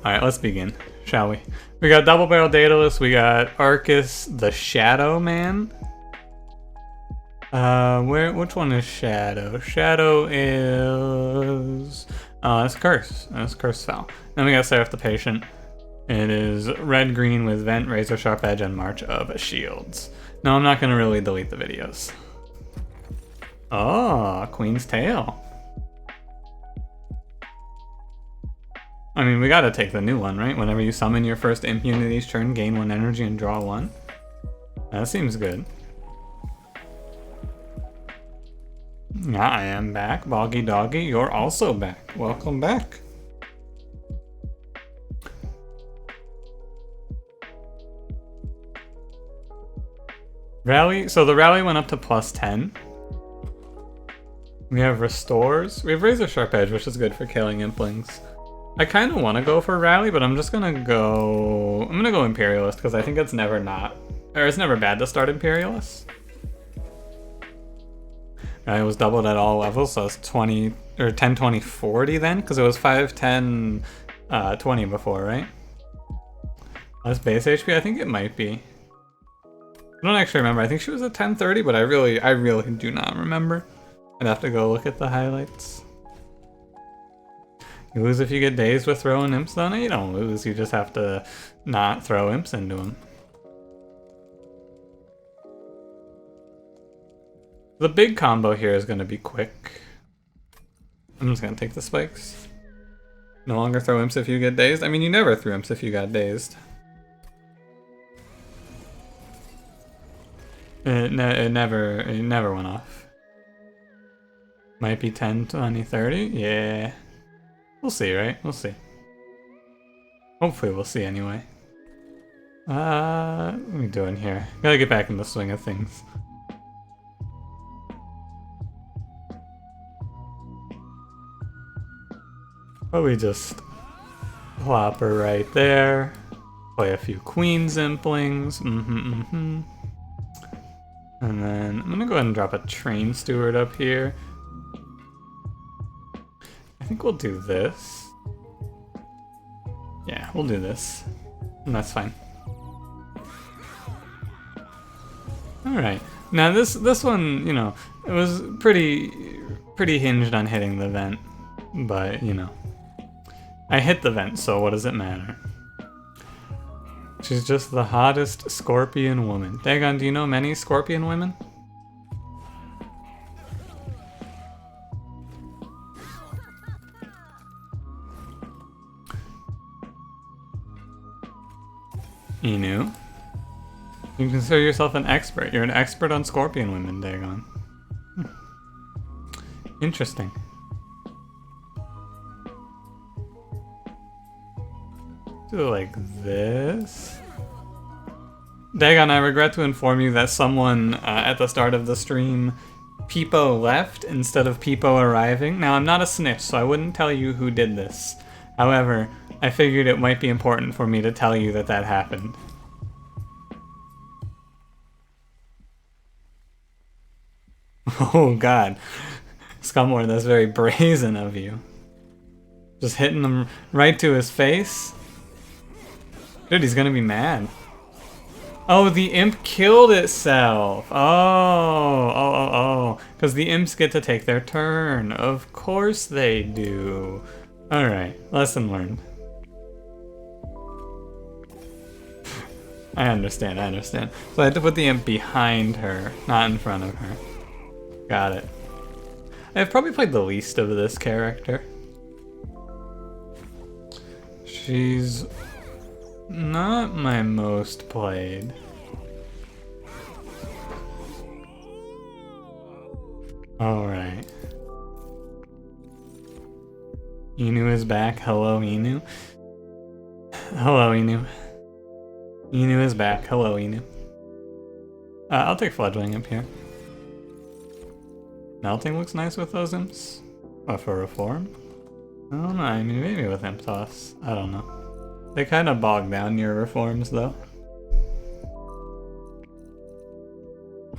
Alright, let's begin, shall we? We got Double Barrel Daedalus, we got Arcus the Shadow Man. Which one is Shadow? Shadow is... that's Curse. That's Curse Spell. Then we got Seraph the Patient. It is red-green with Vent, Razor Sharp Edge, and March of Shields. No, I'm not going to really delete the videos. Oh, Queen's Tail. I mean, we gotta take the new one, right? Whenever you summon your first imp unit each turn, gain 1 energy and draw 1. That seems good. Yeah, I am back. Boggy Doggy, you're also back. Welcome back. Rally, so the rally went up to +10. We have Restores. We have Razor Sharp Edge, which is good for killing implings. I kind of want to go for Rally, but I'm just gonna go... I'm gonna go Imperialist, because I think it's never bad to start Imperialist. It was doubled at all levels, so it's 20 or 10, 20, 40 then, because it was 5, 10, 20 before, right? That's base HP. I think it might be. I don't actually remember. I think she was at 1030, but I really do not remember. I'd have to go look at the highlights. You lose if you get dazed with throwing imps on it. You don't lose. You just have to not throw imps into them. The big combo here is going to be quick. I'm just going to take the spikes. No longer throw imps if you get dazed. I mean, you never threw imps if you got dazed. It never went off. Might be 10, 20, 30. Yeah. We'll see, right? We'll see. Hopefully we'll see anyway. What are we doing here? Gotta get back in the swing of things. Probably just plop her right there. Play a few Queen's Implings. And then I'm gonna go ahead and drop a Train Steward up here. I think we'll do this. Yeah, we'll do this. And that's fine. Alright. Now this one, you know, it was pretty hinged on hitting the vent. But, you know. I hit the vent, so what does it matter? She's just the hottest scorpion woman. Dagon, do you know many scorpion women? Inu. You consider yourself an expert. You're an expert on scorpion women, Dagon. Interesting. Do it like this. Dagon, I regret to inform you that someone at the start of the stream, Peepo left instead of Peepo arriving. Now, I'm not a snitch, so I wouldn't tell you who did this. However, I figured it might be important for me to tell you that that happened. Oh god. Scumlord, that's very brazen of you. Just hitting him right to his face. Dude, he's gonna be mad. Oh, the imp killed itself. Oh. Because the imps get to take their turn. Of course they do. Alright, lesson learned. I understand. So I had to put the imp behind her, not in front of her. Got it. I've probably played the least of this character. She's not my most played. Alright. Inu is back. Hello, Inu. Hello, Inu. Inu is back. Hello, Inu. I'll take Fledgling up here. Melting looks nice with those imps. For reform? I don't know. I mean, maybe with imp toss. I don't know. They kind of bog down your reforms, though.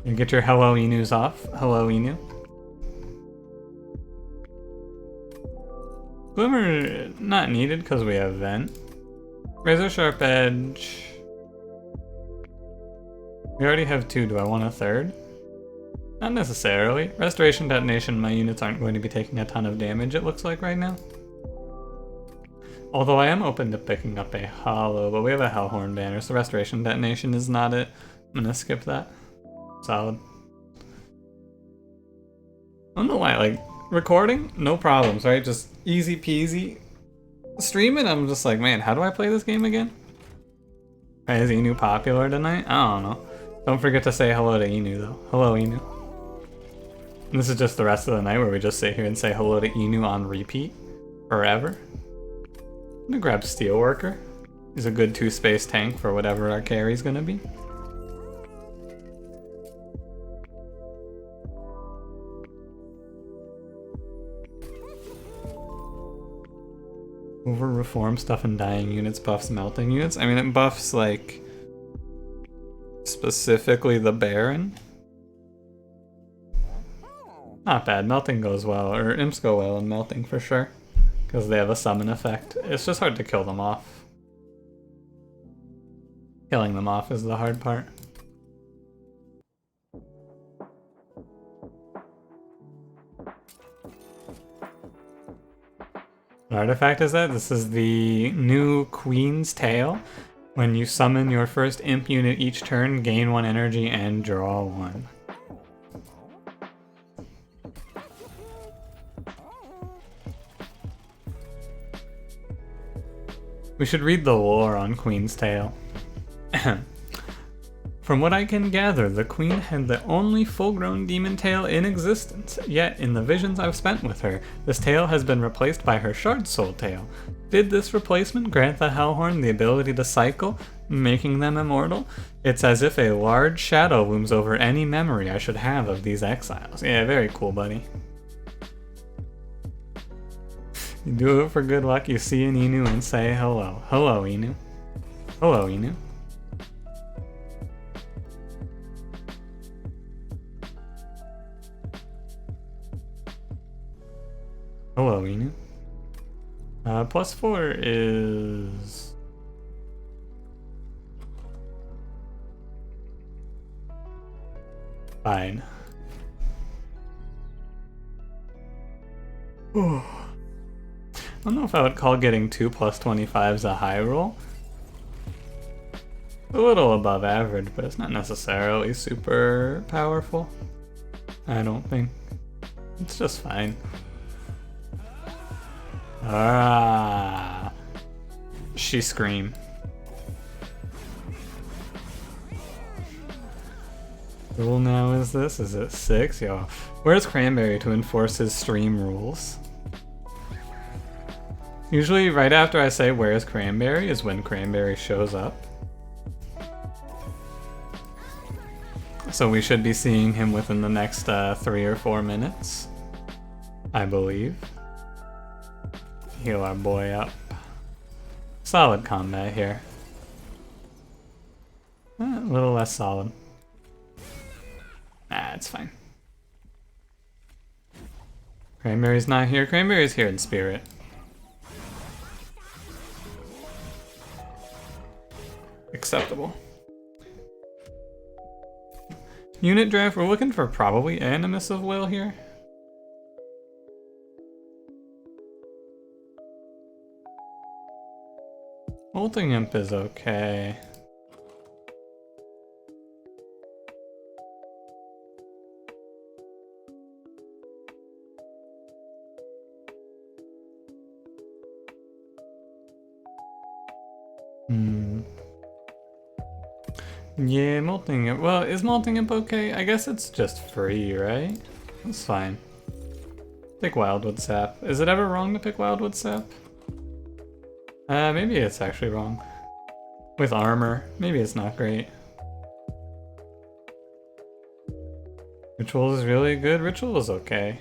You get your Hello Inus off. Hello Inu. Glimmer, not needed because we have Vent. Razor Sharp Edge. We already have 2. Do I want a 3rd? Not necessarily. Restoration Detonation, my units aren't going to be taking a ton of damage, it looks like right now. Although I am open to picking up a Hollow, but we have a Hellhorned banner, so Restoration Detonation is not it. I'm gonna skip that. Solid. I don't know why, like, recording, no problems, right? Just easy peasy. Streaming, I'm just like, man, how do I play this game again? Right, is Inu popular tonight? I don't know. Don't forget to say hello to Inu, though. Hello, Inu. And this is just the rest of the night where we just sit here and say hello to Inu on repeat. Forever. I'm gonna grab Steelworker. He's a good 2-space tank for whatever our carry's gonna be. Over reform stuff and dying units buffs melting units. I mean, it buffs, like, specifically the Baron. Not bad. Melting goes well, or imps go well in melting for sure, because they have a summon effect. It's just hard to kill them off. Killing them off is the hard part. What artifact is that? This is the new Queen's Tail. When you summon your first imp unit each turn, gain 1 energy and draw 1. We should read the lore on Queen's Tail. From what I can gather, the Queen had the only full-grown demon tail in existence, yet in the visions I've spent with her, this tail has been replaced by her Shard Soul tail. Did this replacement grant the Hellhorn the ability to cycle, making them immortal? It's as if a large shadow looms over any memory I should have of these exiles. Yeah, very cool, buddy. You do it for good luck, you see an Inu and say hello. Hello, Inu. Hello, Inu. Hello, Inu. +4 is... fine. I don't know if I would call getting 2 +25s a high roll. A little above average, but it's not necessarily super powerful. I don't think. It's just fine. Ah, she scream. Rule now is this? Is it 6? Yo, where's Cranberry to enforce his stream rules? Usually right after I say where's Cranberry is when Cranberry shows up. So we should be seeing him within the next 3 or 4 minutes, I believe. Heal our boy up. Solid combat here. A little less solid. Nah, it's fine. Cranberry's not here. Cranberry's here in spirit. Acceptable. Unit draft, we're looking for probably Animus of Will here. Molting Imp is okay. Yeah, Molting Imp. Well, is Molting Imp okay? I guess it's just free, right? That's fine. Pick Wildwood Sap. Is it ever wrong to pick Wildwood Sap? Maybe it's actually wrong. With armor, maybe it's not great. Ritual is really good. Ritual is okay.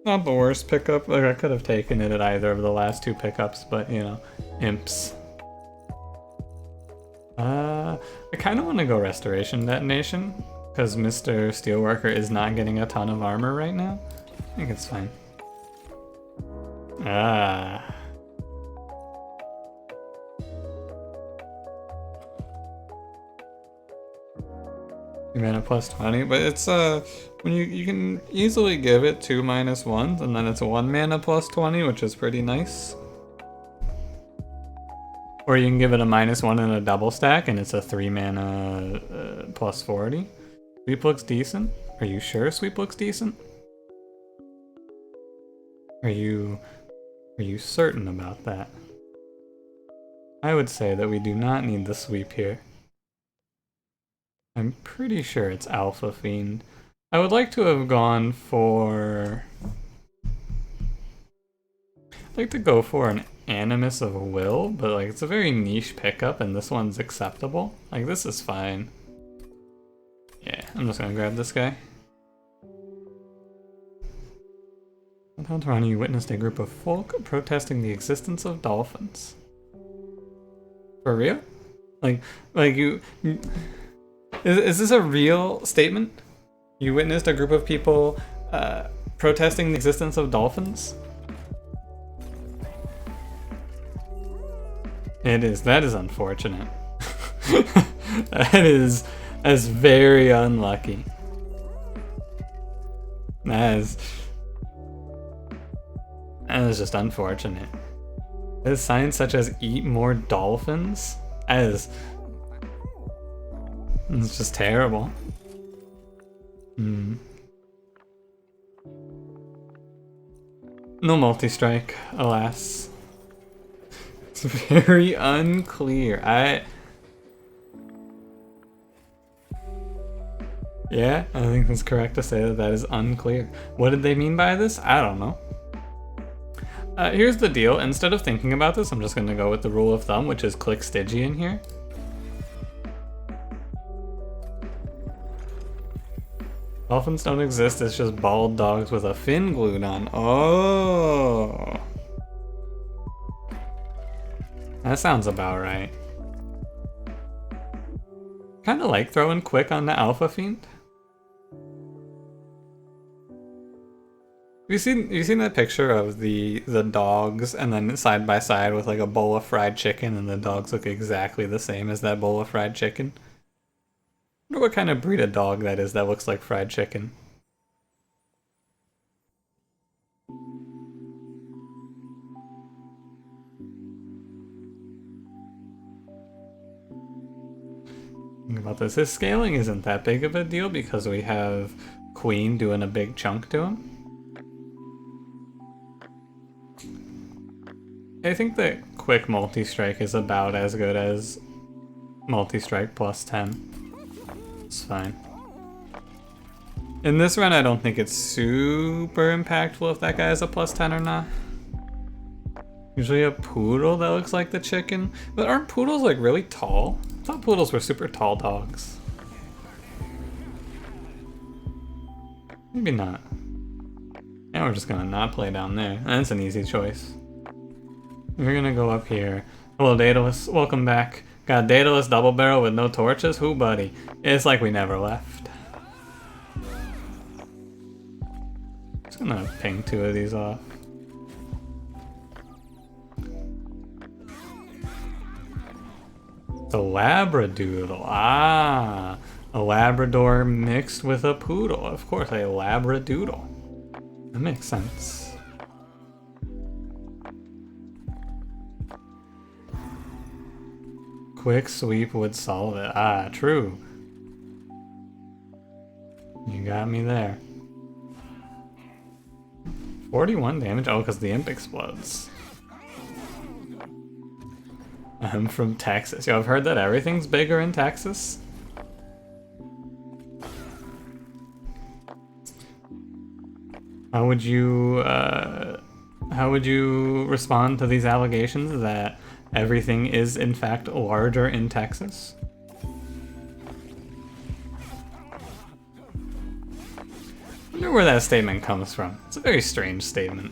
Not the worst pickup. Like, I could have taken it at either of the last 2 pickups, but you know, imps. I kind of want to go Restoration Detonation, because Mr. Steelworker is not getting a ton of armor right now. I think it's fine. Ah. 2 mana plus 20, but it's when you can easily give it 2 -1s, and then it's 1 mana plus 20, which is pretty nice. Or you can give it a -1 and a double stack, and it's a 3 mana plus 40. Sweep looks decent. Are you sure sweep looks decent? Are you certain about that? I would say that we do not need the sweep here. I'm pretty sure it's Alpha Fiend. I would like to have gone for... I'd like to go for an Animus of Will, but like it's a very niche pickup and this one's acceptable. Like this is fine. Yeah, I'm just gonna grab this guy. Without Toronto, you witnessed a group of folk protesting the existence of dolphins. For real? Like you is this a real statement? You witnessed a group of people protesting the existence of dolphins? It is. That is unfortunate. That's very unlucky. That is just unfortunate. Is signs such as eat more dolphins? It's just terrible. No multi-strike, alas. It's very unclear. Yeah, I think it's correct to say that that is unclear. What did they mean by this? I don't know. Here's the deal. Instead of thinking about this, I'm just going to go with the rule of thumb, which is click Stygian here. Dolphins don't exist, it's just bald dogs with a fin glued on. Oh! That sounds about right. Kinda like throwing quick on the Alpha Fiend. You seen that picture of the dogs and then side by side with like a bowl of fried chicken, and the dogs look exactly the same as that bowl of fried chicken? I wonder what kind of breed of dog that is that looks like fried chicken. Think about this. His scaling isn't that big of a deal because we have Queen doing a big chunk to him. I think that quick multi-strike is about as good as multi-strike plus 10. It's fine. In this run, I don't think it's super impactful if that guy is a plus 10 or not. Usually a poodle that looks like the chicken. But aren't poodles like really tall? I thought poodles were super tall dogs. Maybe not. Now we're just gonna not play down there. That's an easy choice. We're gonna go up here. Hello, Daedalus. Welcome back. Got Daedalus double barrel with no torches? Who, buddy? It's like we never left. Just gonna ping 2 of these off. The Labradoodle. Ah, a Labrador mixed with a poodle. Of course, a Labradoodle. That makes sense. Quick sweep would solve it. Ah, true. You got me there. 41 damage? Oh, because the imp explodes. I'm from Texas. Yo, I've heard that everything's bigger in Texas. How would you respond to these allegations that everything is in fact larger in Texas? I wonder where that statement comes from. It's a very strange statement.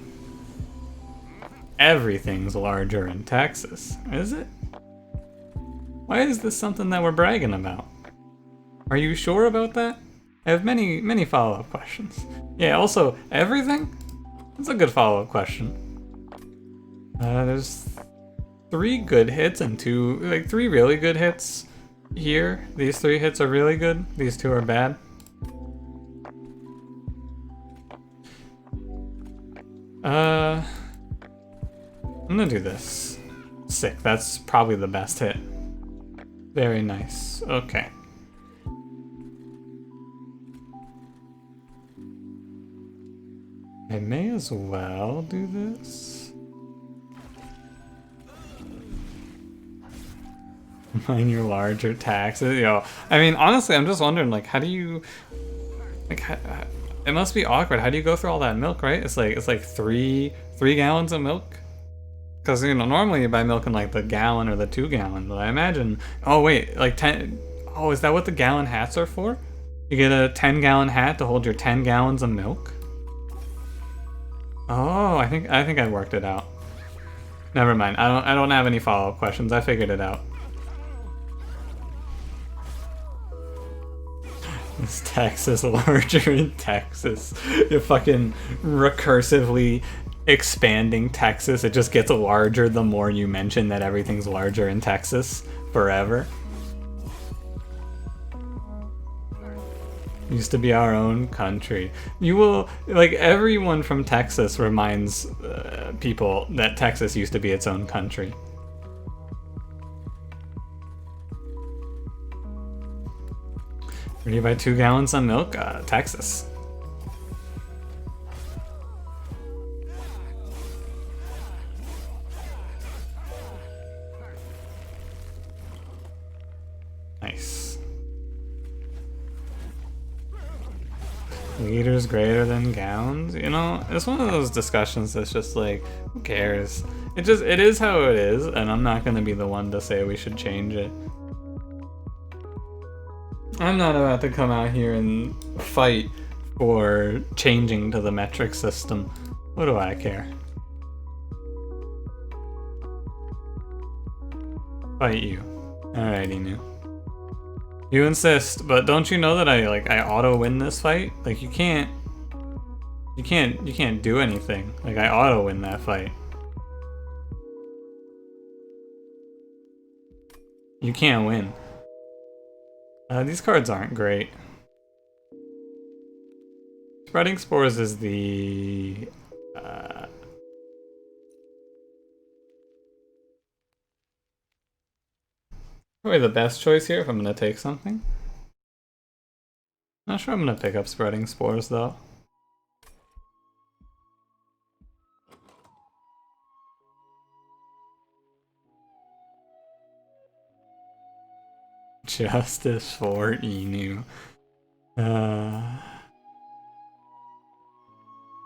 Everything's larger in Texas, is it? Why is this something that we're bragging about? Are you sure about that? I have many follow-up questions. Yeah, also, everything? That's a good follow-up question. There's 3 good hits and 2, like 3 really good hits here. These 3 hits are really good. These 2 are bad. I'm gonna do this. Sick, that's probably the best hit. Very nice, okay. I may as well do this. Mine your larger taxes, yo. I mean, honestly, I'm just wondering, like, how do you, like, it must be awkward. How do you go through all that milk, right? It's like three gallons of milk. Because, you know, normally you buy milk in like the gallon or the 2 gallon, but I imagine, oh wait, like 10, oh, is that what the gallon hats are for? You get a 10-gallon hat to hold your 10 gallons of milk? Oh, I think I worked it out. Never mind. I don't have any follow-up questions. I figured it out. This Texas larger in Texas. You're fucking recursively expanding Texas. It just gets larger the more you mention that everything's larger in Texas forever. Used to be our own country. You will, like, everyone from Texas reminds people that Texas used to be its own country. Ready to buy 2 gallons of milk? Texas. Nice. Liters greater than gallons? You know, it's one of those discussions that's just like, who cares? It is how it is, and I'm not gonna be the one to say we should change it. I'm not about to come out here and fight for changing to the metric system. What do I care? Fight you. Alrighty, Inu. You insist, but don't you know that I auto win this fight? Like, you can't do anything. Like, I auto win that fight. You can't win. These cards aren't great. Spreading Spores is the... probably the best choice here if I'm going to take something. Not sure I'm going to pick up Spreading Spores, though. Justice for Inu.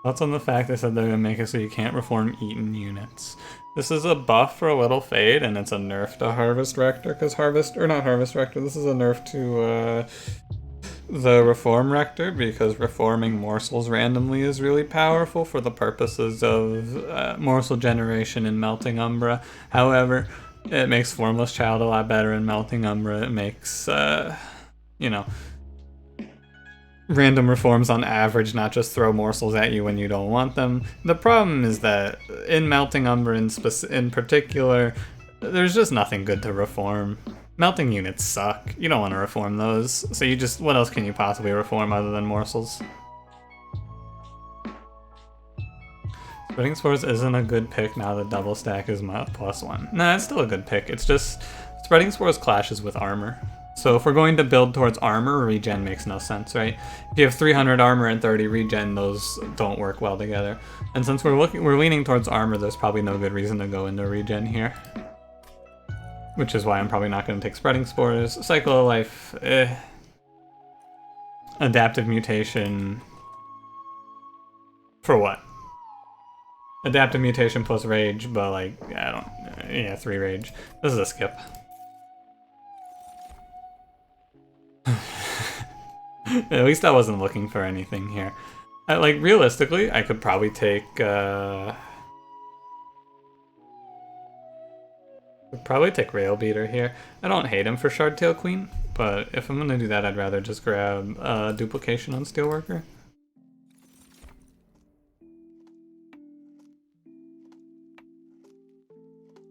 Thoughts on the fact they said they're gonna make it so you can't reform eaten units. This is a buff for a little fade, and it's a nerf to Harvest Rector, because not Harvest Rector, this is a nerf to the Reform Rector, because reforming morsels randomly is really powerful for the purposes of morsel generation in Melting Umbra. However, it makes Formless Child a lot better in Melting Umbra. It makes, you know, random reforms on average not just throw morsels at you when you don't want them. The problem is that in Melting Umbra in particular, there's just nothing good to reform. Melting units suck. You don't want to reform those. So you just, what else can you possibly reform other than morsels? Spreading Spores isn't a good pick now that double stack is my +1. Nah, it's still a good pick. It's just Spreading Spores clashes with armor. So if we're going to build towards armor, regen makes no sense, right? If you have 300 armor and 30 regen, those don't work well together. And since we're leaning towards armor, there's probably no good reason to go into regen here. Which is why I'm probably not going to take Spreading Spores. Cycle of Life, Adaptive Mutation. For what? Adaptive Mutation plus Rage, but like, yeah, 3 Rage. This is a skip. At least I wasn't looking for anything here. Like, realistically, I could probably take, Rail Beater here. I don't hate him for Shardtail Queen, but if I'm gonna do that, I'd rather just grab Duplication on Steelworker.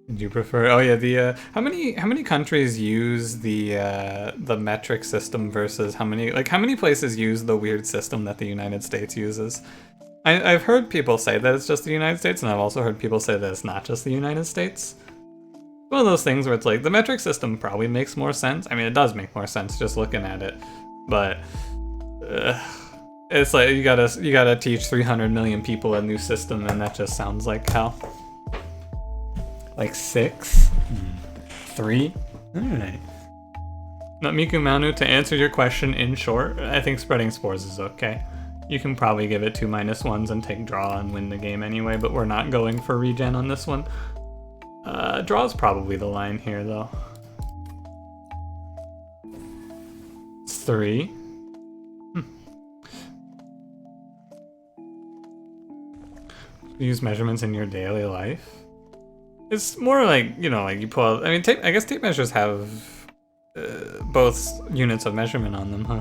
Did you prefer? Oh yeah, the how many countries use the metric system versus how many places use the weird system that the United States uses? I've heard people say that it's just the United States, and I've also heard people say that it's not just the United States. One of those things where it's like the metric system probably makes more sense. I mean, it does make more sense just looking at it, but it's like you gotta teach 300 million people a new system, and that just sounds like hell. Like 6? 3? Alright. Miku Manu, to answer your question in short, I think spreading spores is okay. You can probably give it 2 -1s and take draw and win the game anyway, but we're not going for regen on this one. Draw's probably the line here, though. It's 3. Use measurements in your daily life. It's more like, you know, like you pull out, I mean, I guess tape measures have both units of measurement on them, huh?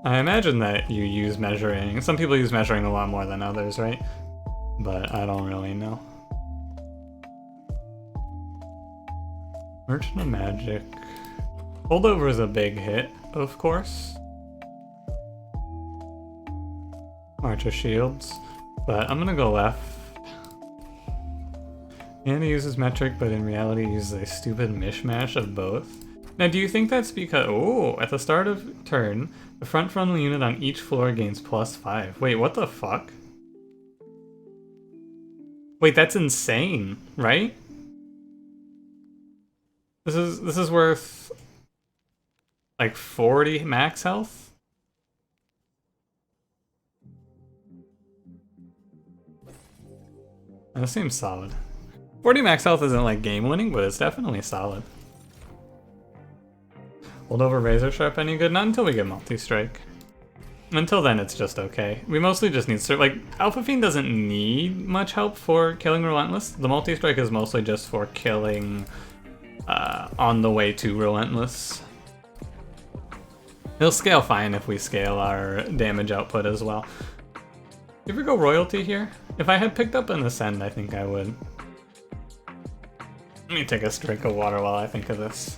I imagine that you use measuring. Some people use measuring a lot more than others, right? But I don't really know. Merchant of Magic. Holdover is a big hit, of course. March of Shields. But I'm gonna go left. And he uses metric, but in reality he uses a stupid mishmash of both. Now, do you think that's because... Oh, at the start of turn, the front frontal unit on each floor gains +5. Wait, what the fuck? Wait, that's insane, right? This is worth like 40 max health? That seems solid. 40 max health isn't like game winning, but it's definitely solid. Holdover Razor Sharp any good? Not until we get multi-strike. Until then, it's just okay. We mostly just need like Alpha Fiend doesn't need much help for killing Relentless. The multi-strike is mostly just for killing on the way to Relentless. He'll scale fine if we scale our damage output as well. You ever go Royalty here? If I had picked up an Ascend, I think I would. Let me take a drink of water while I think of this.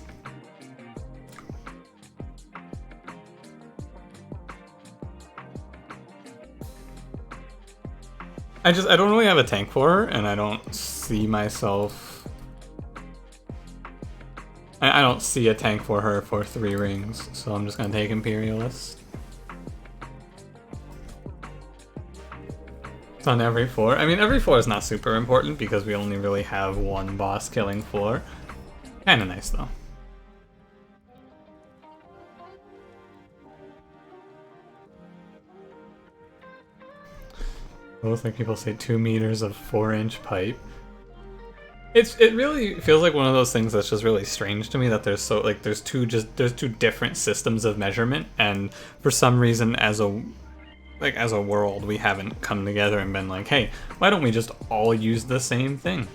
I don't really have a tank for her, and I don't see myself... I don't see a tank for her for 3 rings, so I'm just gonna take Imperialist. It's on every floor. I mean, every floor is not super important because we only really have 1 boss killing floor. Kinda nice, though. Both like people say 2 meters of 4-inch pipe. It really feels like one of those things that's just really strange to me that there's there's two different systems of measurement, and for some reason as a world we haven't come together and been like, hey, why don't we just all use the same thing?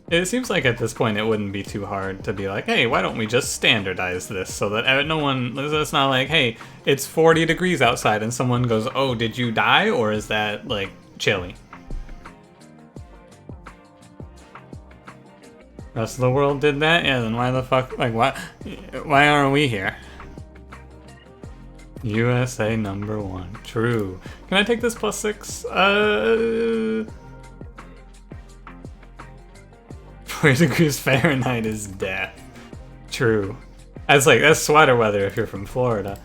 It seems like at this point it wouldn't be too hard to be like, hey, why don't we just standardize this so that no one, it's not like, hey, it's 40 degrees outside and someone goes, oh, did you die? Or is that like chilly? Rest of the world did that? Yeah, then why the fuck, like why aren't we here? USA #1. True. Can I take this +6? 40 degrees Fahrenheit is death. True. That's sweater weather if you're from Florida.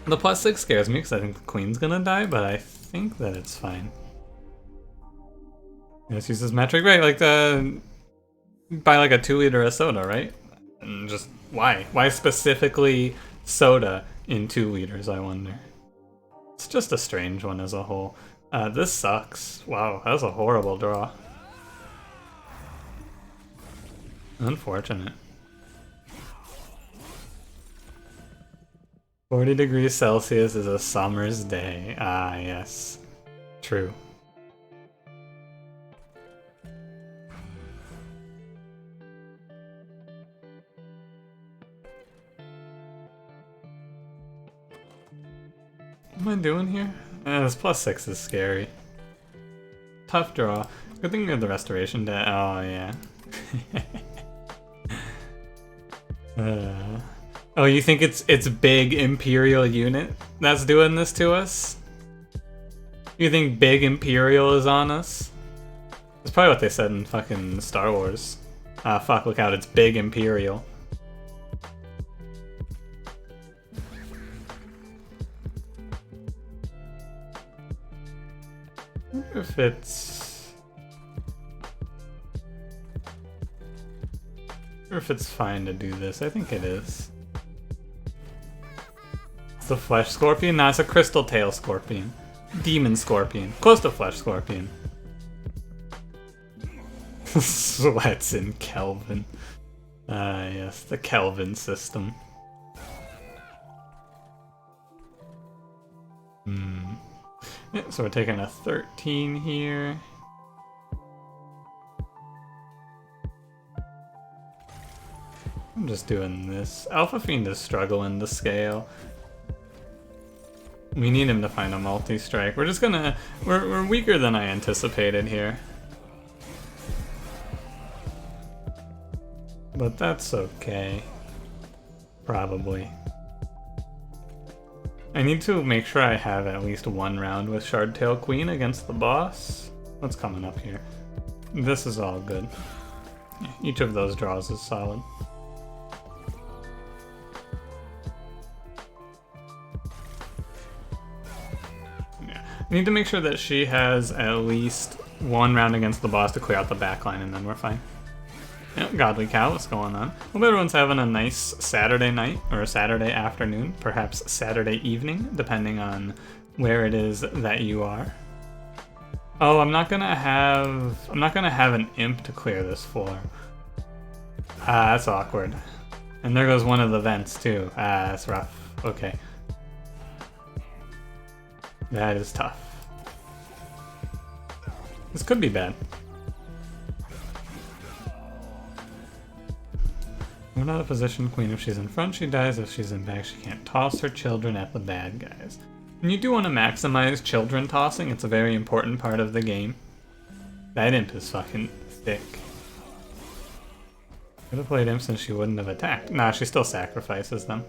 The +6 scares me because I think the queen's gonna die, but I think that it's fine. This uses metric, right? Like buy like a 2 liter of soda, right? And just why? Why specifically soda in 2 liters, I wonder? It's just a strange one as a whole. This sucks. Wow, that was a horrible draw. Unfortunate. 40 degrees Celsius is a summer's day. Ah, yes. True. What am I doing here? This +6 is scary. Tough draw. Good thing we have the restoration to. Oh, yeah. Oh, you think it's big Imperial unit that's doing this to us? You think big Imperial is on us? That's probably what they said in fucking Star Wars. Ah, fuck, look out, it's big Imperial. I wonder if it's fine to do this. I think it is. It's a flesh scorpion? Nah, it's a crystal tail scorpion. Demon scorpion. Close to flesh scorpion. Sweats in Kelvin. Yes, the Kelvin system. Yeah, so we're taking a 13 here. I'm just doing this. Alpha Fiend is struggling to scale. We need him to find a multi-strike. We're just gonna... We're weaker than I anticipated here. But that's okay. Probably. I need to make sure I have at least one round with Shardtail Queen against the boss. What's coming up here? This is all good. Each of those draws is solid. I need to make sure that she has at least one round against the boss to clear out the backline, and then we're fine. Yep, Godly Cow, what's going on? Hope everyone's having a nice Saturday night, or a Saturday afternoon, perhaps Saturday evening, depending on where it is that you are. Oh, I'm not gonna have an imp to clear this floor. Ah, that's awkward. And there goes one of the vents too. Ah, that's rough. Okay. That is tough. This could be bad. We're not a position queen. If she's in front, she dies. If she's in back, she can't toss her children at the bad guys. And you do want to maximize children tossing. It's a very important part of the game. That imp is fucking thick. Could have played imp since she wouldn't have attacked. Nah, she still sacrifices them.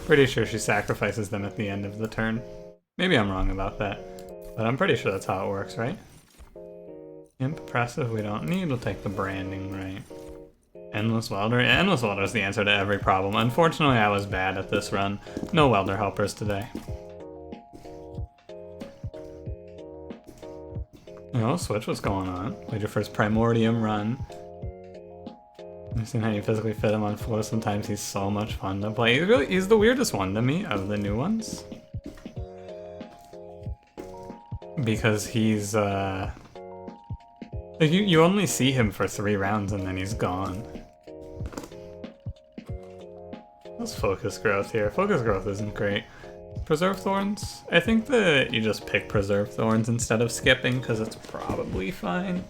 Pretty sure she sacrifices them at the end of the turn. Maybe I'm wrong about that, but I'm pretty sure that's how it works, right? Imp passive we don't need, we'll take the branding, right? Endless Welder? Yeah, Endless Welder is the answer to every problem. Unfortunately, I was bad at this run. No Welder helpers today. Oh, Switch, what's going on? Played your first Primordium run. I've seen how you physically fit him on floor sometimes. He's so much fun to play. He's the weirdest one to me of the new ones. Because he's, like you only see him for 3 rounds and then he's gone. What's Focus Growth here? Focus Growth isn't great. Preserve Thorns? I think that you just pick Preserve Thorns instead of skipping because it's probably fine.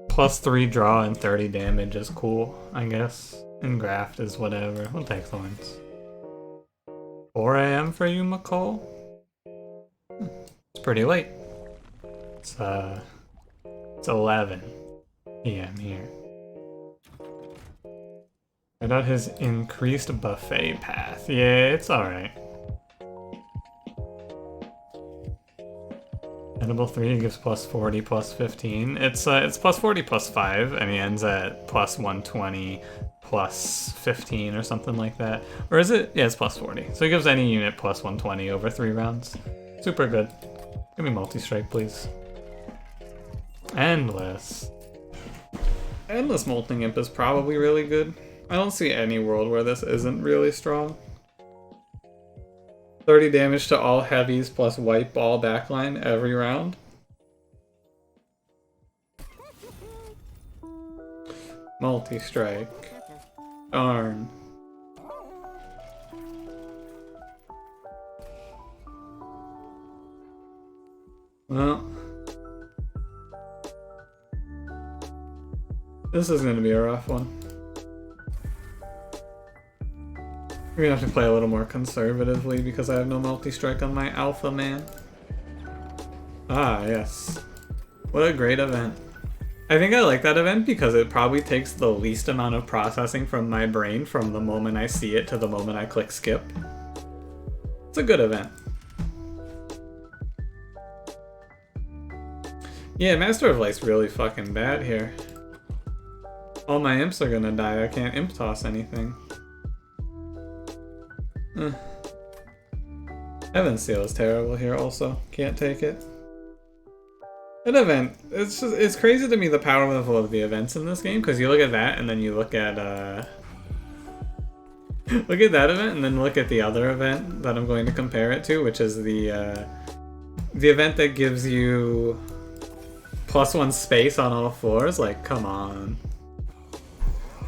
+3 draw and 30 damage is cool, I guess. And Graft is whatever. We'll take Thorns. 4 AM for you, McCall? It's pretty late. It's 11 PM here. I got his increased buffet path. Yeah, it's alright. Edible 3 gives +40, +15. It's +40, +5, and he ends at +120, +15 or something like that. Or is it? Yeah, it's +40. So he gives any unit +120 over 3 rounds. Super good. Give me multi-strike, please. Endless. Endless Molting Imp is probably really good. I don't see any world where this isn't really strong. 30 damage to all heavies plus wipe all backline every round. Multi-strike. Darn. Well. This is going to be a rough one. We're gonna have to play a little more conservatively because I have no multi-strike on my Alpha Man. Ah, yes. What a great event. I think I like that event because it probably takes the least amount of processing from my brain from the moment I see it to the moment I click skip. It's a good event. Yeah, Master of Light's really fucking bad here. All my imps are gonna die. I can't imp toss anything. Heaven Seal is terrible here also. Can't take it. An event. It's crazy to me the power level of the events in this game, because you look at that and then you look at look at that event and then look at the other event that I'm going to compare it to, which is the event that gives you +1 space on all floors. Like, come on.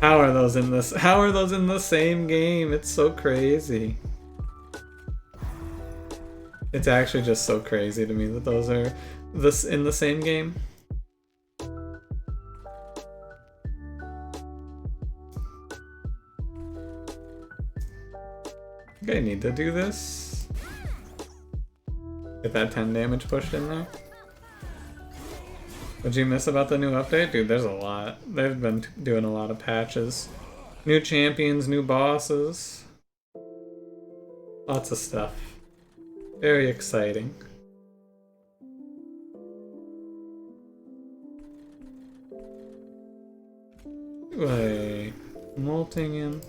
How are those in this? How are those in the same game? It's so crazy. It's actually just so crazy to me that those are in the same game. I think I need to do this. Get that 10 damage pushed in there. What'd you miss about the new update? Dude, there's a lot. They've been doing a lot of patches. New champions, new bosses. Lots of stuff. Very exciting. Wait, molting imp.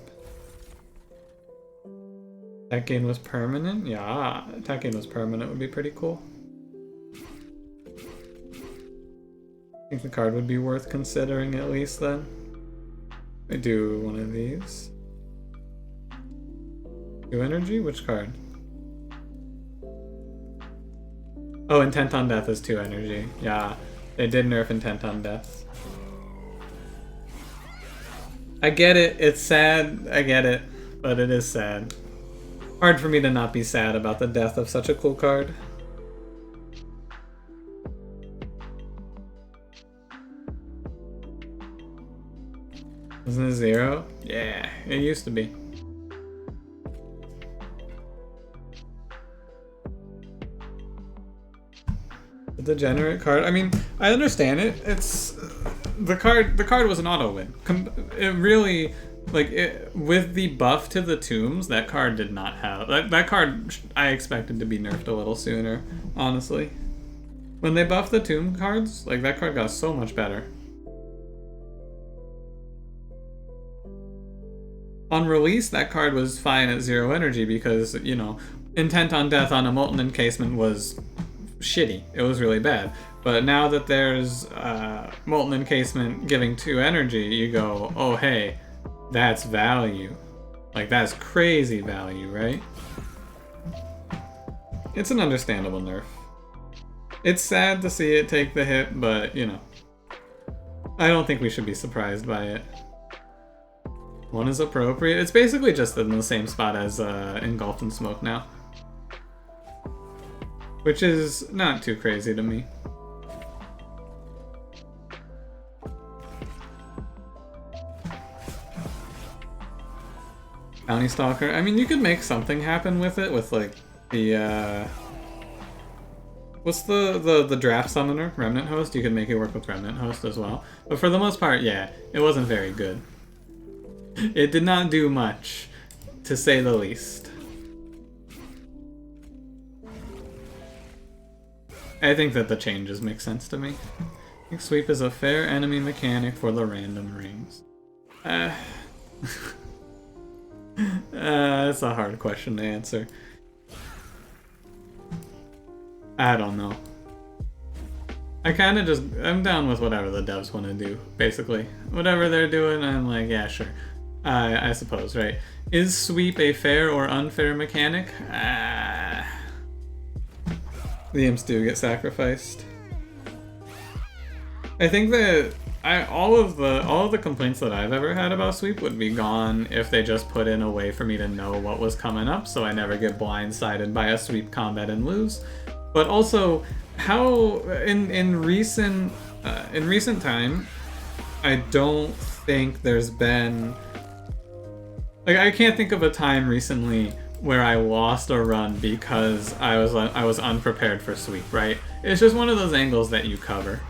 That gain was permanent? Yeah, that gain was permanent would be pretty cool. I think the card would be worth considering at least then. I do one of these. 2 energy? Which card? Oh, Intent on Death is 2 energy. Yeah, they did nerf Intent on Death. I get it, it's sad, I get it, but it is sad. Hard for me to not be sad about the death of such a cool card. Isn't it 0? Yeah, it used to be. The degenerate card. I mean, I understand it. It's the card was an auto win. It really, like, with the buff to the tombs, that card did not have that card. I expected to be nerfed a little sooner, honestly. When they buffed the tomb cards, like, that card got so much better. On release, that card was fine at 0 energy because, you know, Intent on Death on a Molten Encasement was shitty. It was really bad. But now that there's Molten Encasement giving 2 energy, you go, oh hey, that's value. Like, that's crazy value, right? It's an understandable nerf. It's sad to see it take the hit, but, you know, I don't think we should be surprised by it. 1 is appropriate. It's basically just in the same spot as Engulfed in Smoke now. Which is not too crazy to me. Bounty Stalker. I mean, you could make something happen with it, with, like, the, what's the draft summoner? Remnant Host? You could make it work with Remnant Host as well. But for the most part, yeah, it wasn't very good. It did not do much, to say the least. I think that the changes make sense to me. I think Sweep is a fair enemy mechanic for the random rings. That's a hard question to answer. I don't know. I'm down with whatever the devs want to do, basically. Whatever they're doing, I'm like, yeah, sure. I suppose, right? Is Sweep a fair or unfair mechanic? The imps do get sacrificed. I think that all of the complaints that I've ever had about Sweep would be gone if they just put in a way for me to know what was coming up, so I never get blindsided by a Sweep combat and lose. But also, how in recent time, I don't think there's been Like, I can't think of a time recently where I lost a run because I was unprepared for sweep, right? It's just one of those angles that you cover.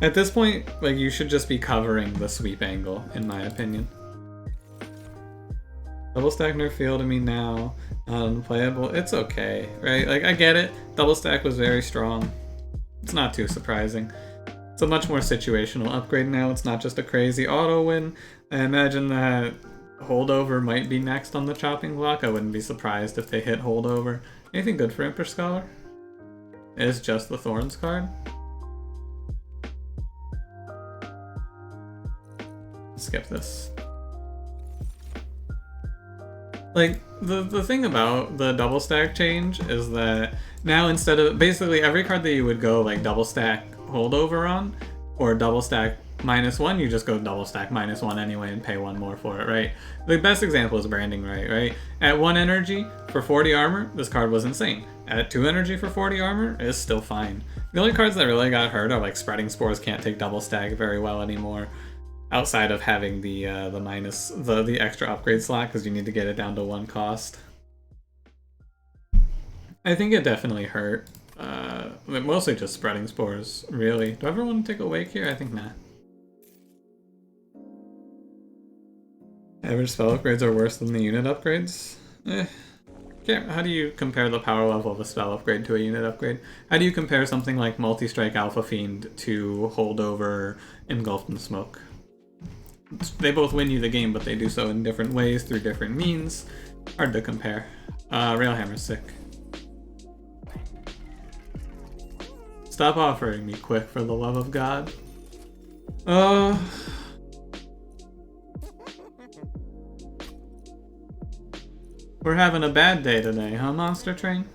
At this point, like, you should just be covering the sweep angle, in my opinion. Double stack nerf feel to me now, not unplayable. It's okay, right? Like, I get it. Double stack was very strong. It's not too surprising. It's a much more situational upgrade now. It's not just a crazy auto win. I imagine that holdover might be next on the chopping block. I wouldn't be surprised if they hit holdover. Anything good for Impish Scholar? Is just the Thorns card? Skip this. Like, the thing about the double stack change is that now instead of basically every card that you would go like double stack holdover on or double stack -1, you just go double stack -1 anyway and pay 1 more for it, right? The best example is Branding right? At 1 energy for 40 armor, this card was insane. At 2 energy for 40 armor, it's still fine. The only cards that really got hurt are like Spreading Spores can't take double stack very well anymore. Outside of having the extra upgrade slot because you need to get it down to 1 cost. I think it definitely hurt. Mostly just Spreading Spores, really. Do I ever want to take a Wake here? I think not. Average spell upgrades are worse than the unit upgrades? How do you compare the power level of a spell upgrade to a unit upgrade? How do you compare something like Multi-Strike Alpha Fiend to Holdover Engulfed in Smoke? They both win you the game, but they do so in different ways, through different means. Hard to compare. Railhammer's sick. Stop offering me quick, for the love of God. We're having a bad day today, huh, Monster Train?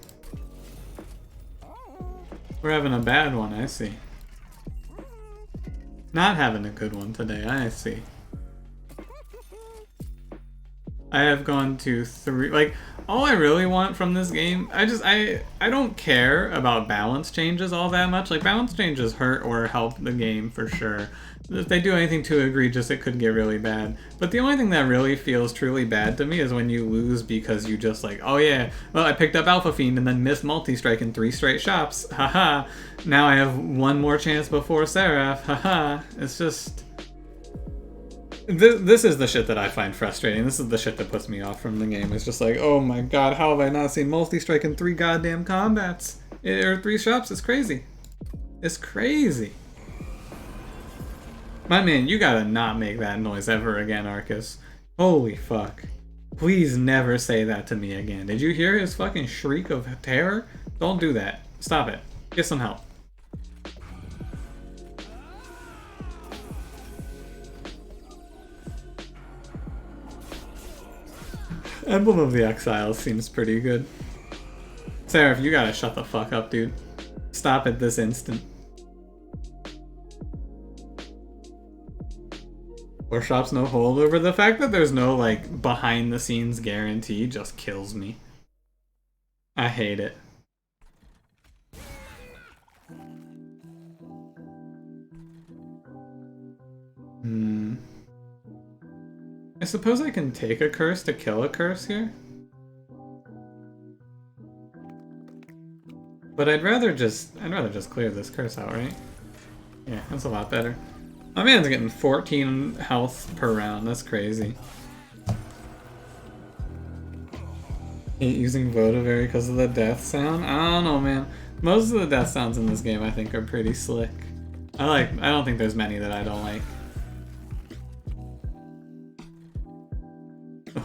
We're having a bad one, I see. Not having a good one today, I see. I have gone to 3, like, all I really want from this game, I don't care about balance changes all that much. Like, balance changes hurt or help the game for sure. If they do anything too egregious, it could get really bad. But the only thing that really feels truly bad to me is when you lose because you just like, oh yeah, well I picked up Alpha Fiend and then missed Multi-Strike in 3 straight shops. Haha. Now I have 1 more chance before Seraph. Haha. It's just... This is the shit that I find frustrating. This is the shit that puts me off from the game. It's just like, oh my god, how have I not seen Multi-Strike in 3 goddamn combats? Or 3 shops? It's crazy. It's crazy. My man, you gotta not make that noise ever again, Arcus. Holy fuck. Please never say that to me again. Did you hear his fucking shriek of terror? Don't do that. Stop it. Get some help. Emblem of the Exiles seems pretty good. Seraph, you gotta shut the fuck up, dude. Stop at this instant. Or shops no holdover. The fact that there's no, like, behind-the-scenes guarantee just kills me. I hate it. I suppose I can take a curse to kill a curse here. But I'd rather just clear this curse out, right? Yeah, that's a lot better. My man's getting 14 health per round. That's crazy. Hate using Votivary because of the death sound? I don't know, man. Most of the death sounds in this game I think are pretty slick. I don't think there's many that I don't like.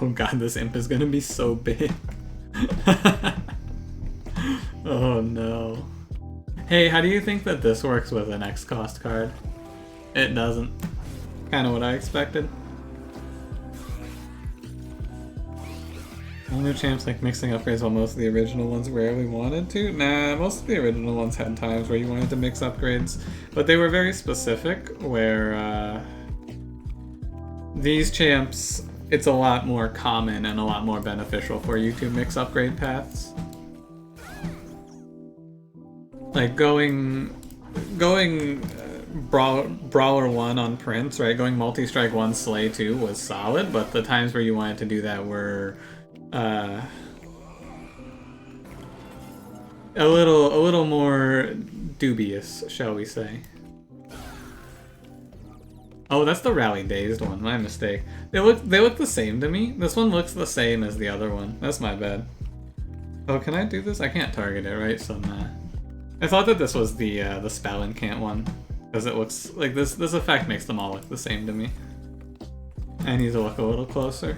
Oh god, this imp is gonna be so big. Oh no. Hey, how do you think that this works with an X cost card? It doesn't. Kinda what I expected. All new champs like mixing upgrades while most of the original ones rarely wanted to? Nah, most of the original ones had times where you wanted to mix upgrades, but they were very specific where these champs, it's a lot more common and a lot more beneficial for you to mix upgrade paths. Like going Brawler 1 on Prince, right? Going multi-strike 1, Slay 2 was solid, but the times where you wanted to do that were a little more dubious, shall we say. Oh, that's the Rally Dazed one, my mistake. They look the same to me. This one looks the same as the other one. That's my bad. Oh, can I do this? I can't target it, right? So nah. I thought that this was the spell incant one, because it looks like this effect makes them all look the same to me. I need to look a little closer.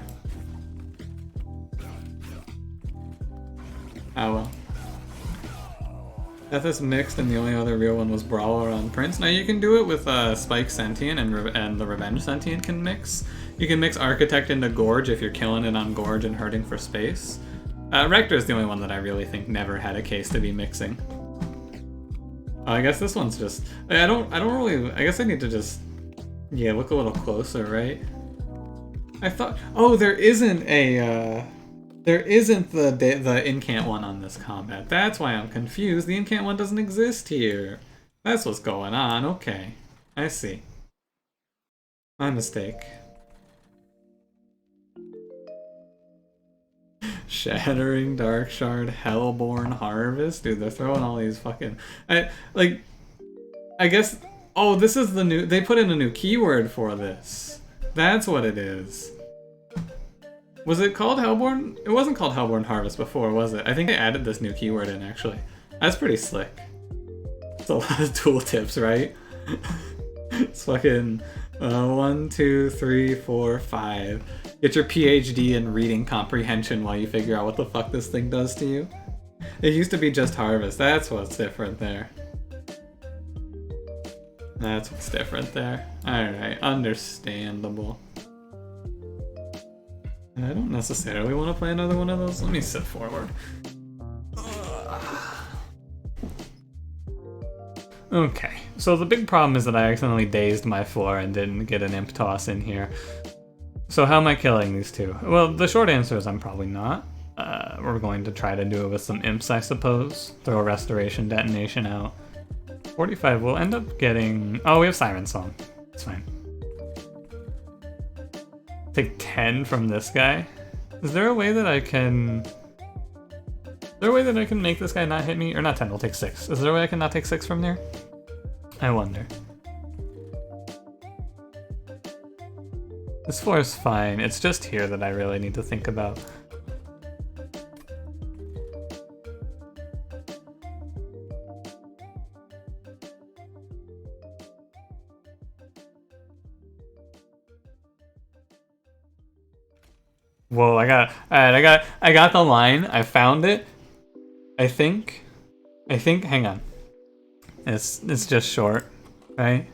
Oh well. Death is mixed, and the only other real one was Brawler on Prince. Now you can do it with Spike Sentient, and the Revenge Sentient can mix. You can mix Architect into Gorge if you're killing it on Gorge and hurting for space. Rector is the only one that I really think never had a case to be mixing. I guess this one's just... I don't really... I guess I need to just... Yeah, look a little closer, right? I thought... Oh, there isn't a... There isn't the incant one on this combat. That's why I'm confused. The incant one doesn't exist here. That's what's going on. Okay. I see. My mistake. Shattering, Dark Shard, Hellhorned, Harvest. Dude, they're throwing all these fucking... I guess... Oh, this is the new... They put in a new keyword for this. That's what it is. Was it called Hellhorned? It wasn't called Hellhorned Harvest before, was it? I think they added this new keyword in, actually. That's pretty slick. It's a lot of tooltips, right? It's fucking 1, 2, 3, 4, 5. Get your PhD in reading comprehension while you figure out what the fuck this thing does to you. It used to be just Harvest. That's what's different there. That's what's different there. Alright, understandable. I don't necessarily want to play another one of those. Let me sit forward. Okay, so the big problem is that I accidentally dazed my floor and didn't get an imp toss in here. So how am I killing these two? Well, the short answer is I'm probably not. We're going to try to do it with some imps, I suppose. Throw a restoration detonation out. 45 will end up getting... Oh, we have Siren Song. It's fine. Take 10 from this guy. Is there a way that I can... Is there a way that I can make this guy not hit me? Or not 10, we'll take 6. Is there a way I can not take 6 from there? I wonder. This floor is fine. It's just here that I really need to think about. Whoa, I got the line. I found it. I think, hang on. It's just short, right?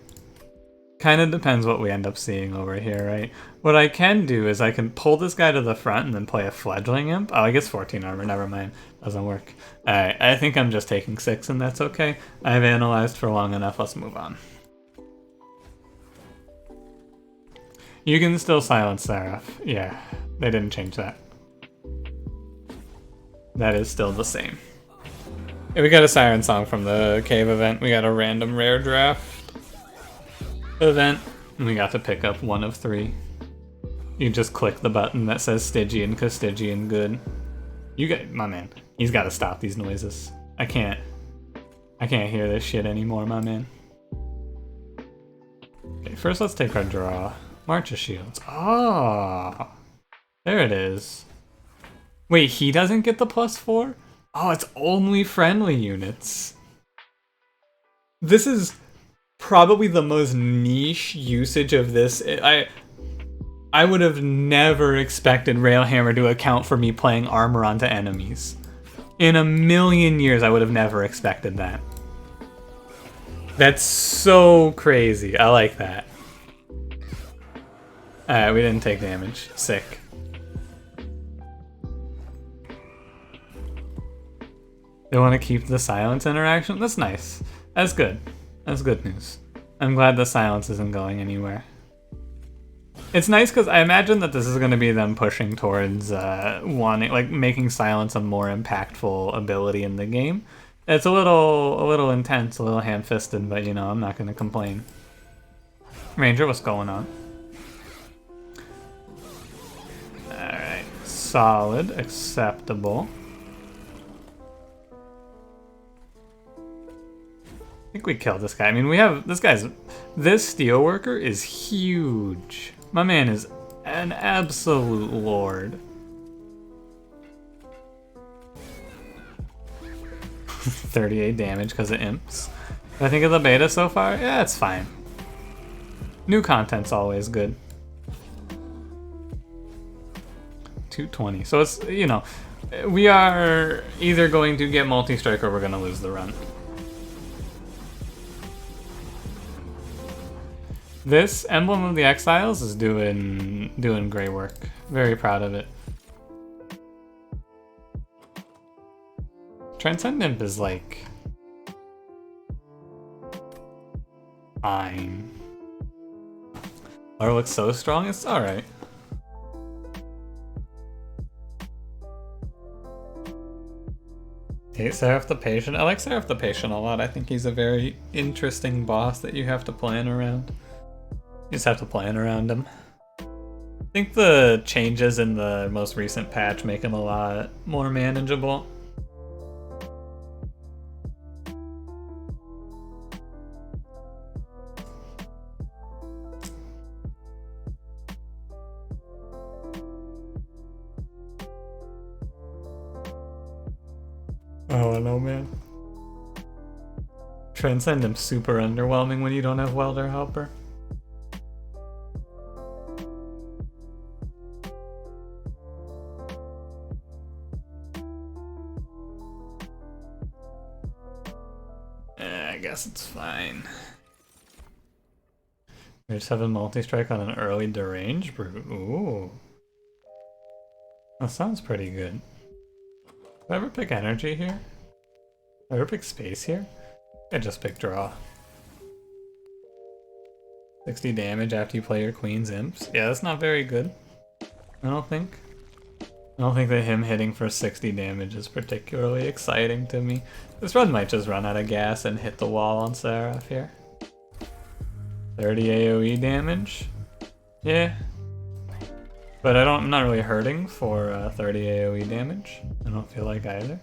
Kind of depends what we end up seeing over here, right? What I can do is I can pull this guy to the front and then play a Fledgling Imp. Oh, I guess 14 armor, never mind. Doesn't work. Alright, I think I'm just taking 6 and that's okay. I've analyzed for long enough, let's move on. You can still silence Seraph. Yeah, they didn't change that. That is still the same. Yeah, we got a Siren Song from the cave event. We got a random rare draft event. And we got to pick up 1 of 3. You just click the button that says Stygian, cause Stygian good. You got, my man, he's gotta stop these noises. I can't hear this shit anymore, my man. Okay, first let's take our draw. March of Shields. Oh, there it is. Wait, he doesn't get the +4? Oh, it's only friendly units. This is probably the most niche usage of this. I would have never expected Railhammer to account for me playing armor onto enemies. In a million years, I would have never expected that. That's so crazy. I like that. Alright, we didn't take damage. Sick. They want to keep the silence interaction? That's nice. That's good. That's good news. I'm glad the silence isn't going anywhere. It's nice because I imagine that this is going to be them pushing towards wanting, like, making silence a more impactful ability in the game. It's a little intense, a little ham-fisted, but you know, I'm not gonna complain. Ranger, what's going on? Alright, solid, acceptable. I think we killed this guy. I mean, we have, this steelworker is huge. My man is an absolute lord. 38 damage because of imps. What I think of the beta so far? Yeah, it's fine. New content's always good. 220. So it's, you know, we are either going to get multi-strike or we're going to lose the run. This Emblem of the Exiles is doing great work. Very proud of it. Transcendent is like fine. Or looks so strong, it's alright. Hate Seraph the Patient. I like Seraph the Patient a lot. I think he's a very interesting boss that you have to plan around. You just have to plan around him. I think the changes in the most recent patch make him a lot more manageable. Oh, I know, man. Transcendent's super underwhelming when you don't have Welder Helper. I guess it's fine. We just have a multi-strike on an early deranged brute. Ooh. That sounds pretty good. Did I ever pick energy here? Did I ever pick space here? I just picked draw. 60 damage after you play your queen's imps. Yeah, that's not very good. I don't think that him hitting for 60 damage is particularly exciting to me. This run might just run out of gas and hit the wall on Seraph here. 30 AoE damage? Yeah. But I'm not really hurting for 30 AoE damage. I don't feel like either.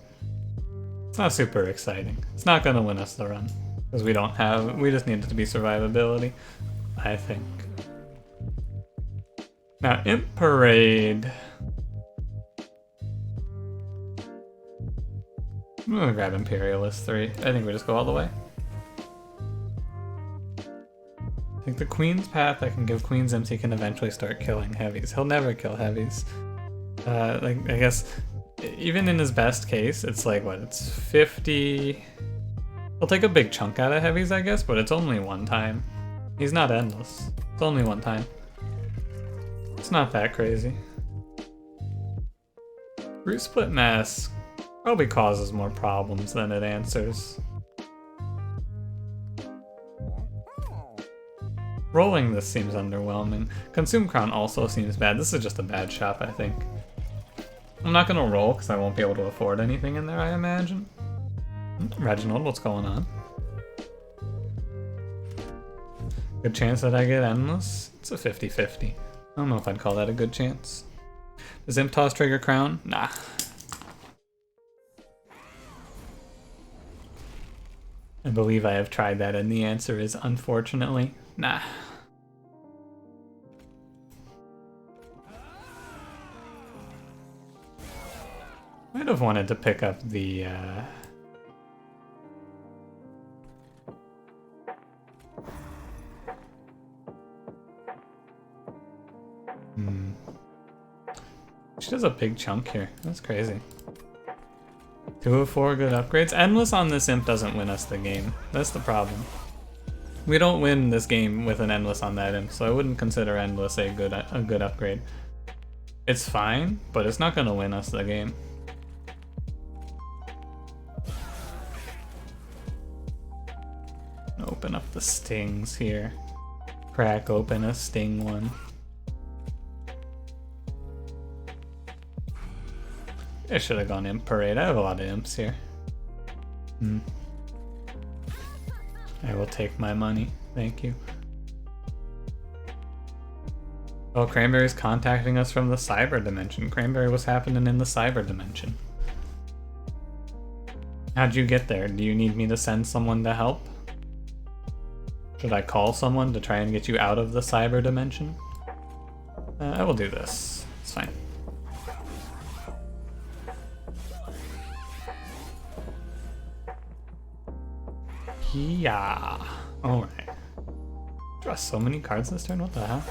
It's not super exciting. It's not gonna win us the run. Because we just need it to be survivability, I think. Now, Imp Parade. I'm gonna grab Imperialist 3. I think we just go all the way. I think the Queen's Path, I can give Queen's Imps, he can eventually start killing heavies. He'll never kill heavies. I guess, even in his best case, it's like, what, it's 50... He'll take a big chunk out of heavies, I guess, but it's only one time. He's not endless. It's only one time. It's not that crazy. Root Split Mask probably causes more problems than it answers. Rolling this seems underwhelming. Consume Crown also seems bad. This is just a bad shop, I think. I'm not gonna roll because I won't be able to afford anything in there, I imagine. Reginald, what's going on? Good chance that I get Endless? It's a 50-50. I don't know if I'd call that a good chance. Does Imp Toss trigger Crown? Nah. I believe I have tried that and the answer is unfortunately, nah. Might have wanted to pick up the She does a big chunk here. That's crazy. 2 of 4 good upgrades. Endless on this imp doesn't win us the game. That's the problem. We don't win this game with an endless on that imp, so I wouldn't consider endless a good upgrade. It's fine, but it's not gonna win us the game. Open up the stings here. Crack open a sting one. I should have gone Imp Parade. I have a lot of imps here. I will take my money. Thank you. Oh, Cranberry's contacting us from the cyber dimension. Cranberry, what's happening in the cyber dimension? How'd you get there? Do you need me to send someone to help? Should I call someone to try and get you out of the cyber dimension? I will do this. It's fine. Yeah. Alright. Draw so many cards this turn, what the hell?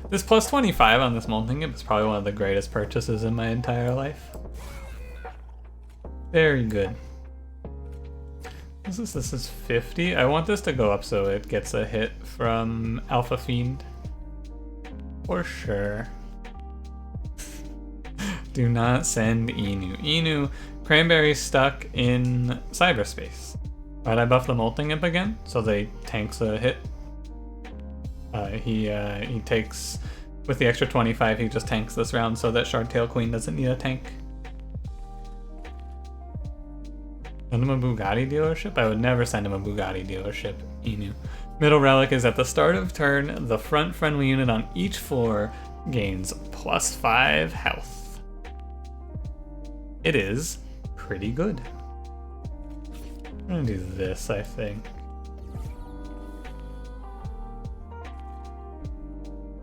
This plus 25 on this molting is probably one of the greatest purchases in my entire life. Very good. This is 50. I want this to go up so it gets a hit from Alpha Fiend. For sure. Do not send Inu. Inu, Cranberry's stuck in cyberspace. Why'd I buff the molting imp again? So they tanks a hit. He takes, with the extra 25, he just tanks this round so that Shardtail Queen doesn't need a tank. Send him a Bugatti dealership? I would never send him a Bugatti dealership, Inu. Middle relic is at the start of turn, the front friendly unit on each floor gains +5 health. It is pretty good. I'm gonna do this, I think.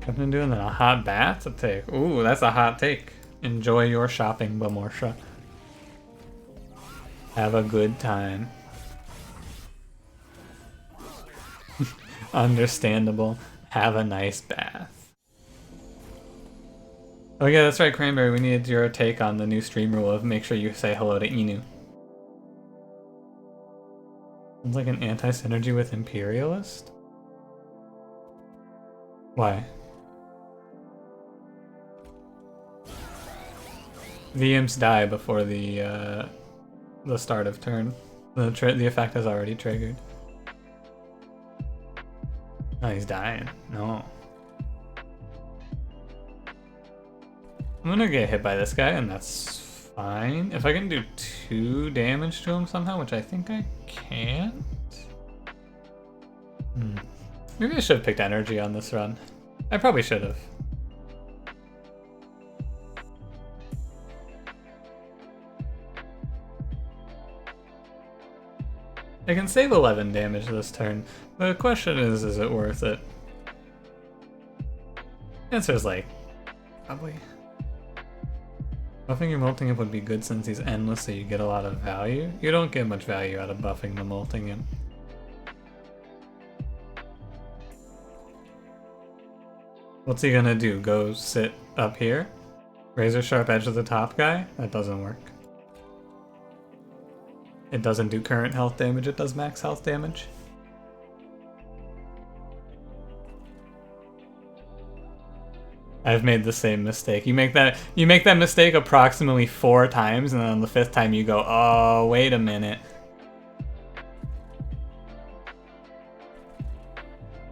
I've been doing a hot bath to take. Ooh, that's a hot take. Enjoy your shopping, Bamorsha. Have a good time. Understandable. Have a nice bath. Oh yeah, that's right, Cranberry. We needed your take on the new stream rule of make sure you say hello to Inu. Sounds like an anti-synergy with Imperialist? Why? The imps die before the start of turn. The effect has already triggered. Oh, he's dying. No. I'm gonna get hit by this guy, and that's fine. If I can do 2 damage to him somehow, which I think I can't. Maybe I should have picked energy on this run. I probably should have. I can save 11 damage this turn. The question is it worth it? The answer is like, probably. Buffing your molting imp would be good since he's endless, so you get a lot of value. You don't get much value out of buffing the molting imp. What's he gonna do? Go sit up here? Razor sharp edge of the top guy? That doesn't work. It doesn't do current health damage, it does max health damage. I've made the same mistake. You make that mistake approximately 4 times, and then on the 5th time you go, oh, wait a minute.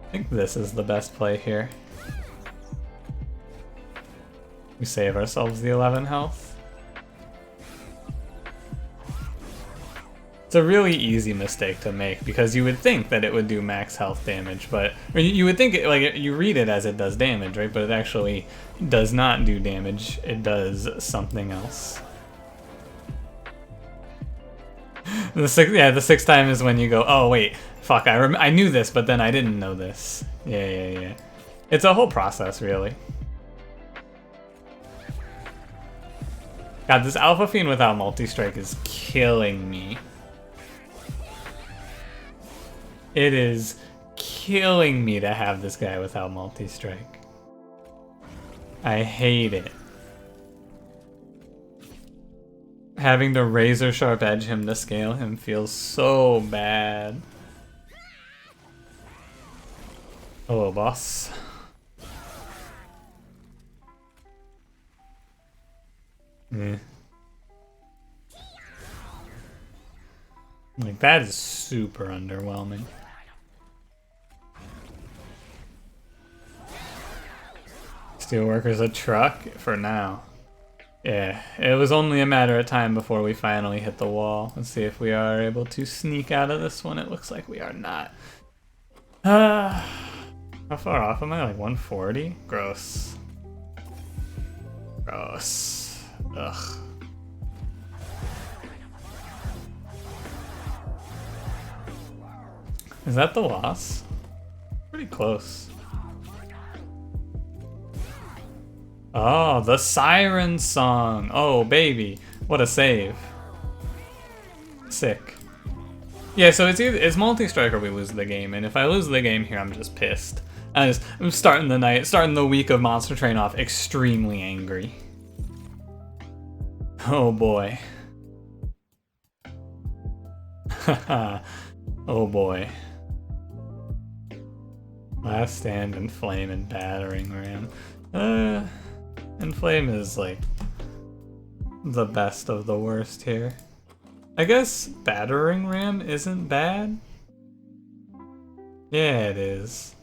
I think this is the best play here. We save ourselves the 11 health. It's a really easy mistake to make because you would think that it would do max health damage, but or you would think it, like you read it as it does damage, right? But it actually does not do damage. It does something else. The 6th time is when you go, oh wait, fuck, I knew this, but then I didn't know this. Yeah. It's a whole process, really. God, this Alpha Fiend without multi-strike is killing me. It is killing me to have this guy without multi-strike. I hate it. Having to razor sharp edge him to scale him feels so bad. Hello, boss. Like, that is super underwhelming. Steelworker's a truck for now. Yeah, it was only a matter of time before we finally hit the wall. Let's see if we are able to sneak out of this one. It looks like we are not. How far off am I? Like 140? Gross. Gross. Ugh. Is that the loss? Pretty close. Oh, the siren song. Oh, baby. What a save. Sick. Yeah, so it's multi-strike or we lose the game, and if I lose the game here, I'm just pissed. I'm starting the week of Monster Train off extremely angry. Oh boy. Oh boy. Last Stand and Flame and Battering Ram. And Flame is like the best of the worst here. I guess Battering Ram isn't bad. Yeah, it is.